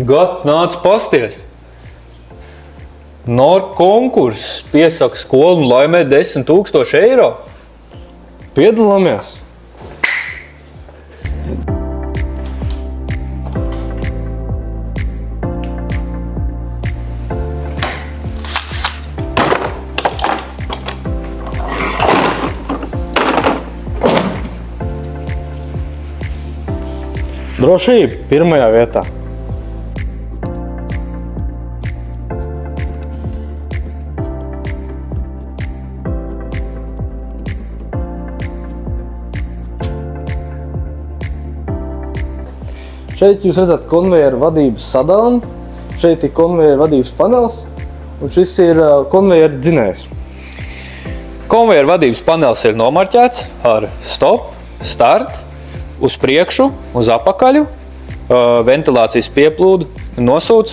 Gat, nāc pasties! Nor konkurss piesaka skolu un laimē 10 000 eiro. Piedalāmies! Drošība pirmajā vietā. Šeit jūs redzat konvejeru vadības sadalni, šeit ir konvejeru vadības panelis, un šis ir konvejeru dzinējs. Konvejeru vadības panelis ir nomarķēts ar stop, start, uz priekšu, uz apakaļu, ventilācijas pieplūdu, nosūc,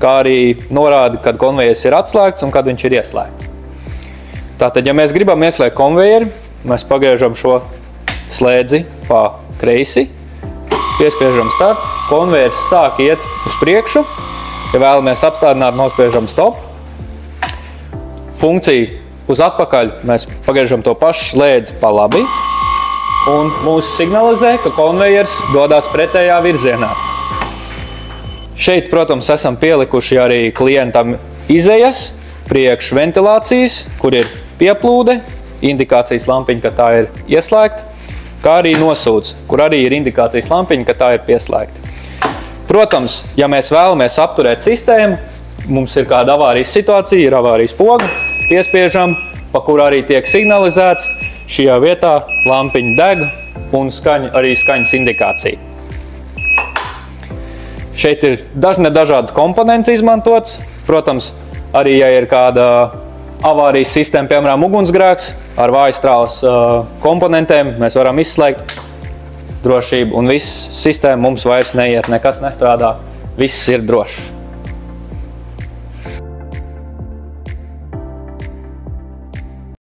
kā arī norāda, kad konvejers ir atslēgts un kad viņš ir ieslēgts. Tātad, ja mēs gribam ieslēgt konvejeri, mēs pagriežam šo slēdzi pa kreisi, piespiežam start, konvejers sāk iet uz priekšu, ja vēlamies apstādināt, nospiežam stop. Funkcija uz atpakaļ mēs pagriežam to pašu slēdzi pa labi, un mūs signalizē, ka konvejers dodās pretējā virzienā. Šeit, protams, esam pielikuši arī klientam izejas, priekš ventilācijas, kur ir pieplūde, indikācijas lampiņa, ka tā ir ieslēgta, kā arī nosūc, kur arī ir indikācijas lampiņa, ka tā ir pieslēgta. Protams, ja mēs vēlamies apturēt sistēmu, mums ir kāda avārijas situācija, ir avārijas poga, piespiežam, pa kur arī tiek signalizēts, šajā vietā lampiņa deg un arī skaņas indikācija. Šeit ir dažādas komponentes izmantotas. Protams, arī ja ir kāda avārijas sistēma, piemēram, ugunsgrēks ar vājstrāles komponentēm, mēs varam izslēgt drošību un viss sistēma mums vairs neiet, nekas nestrādā, viss ir drošs.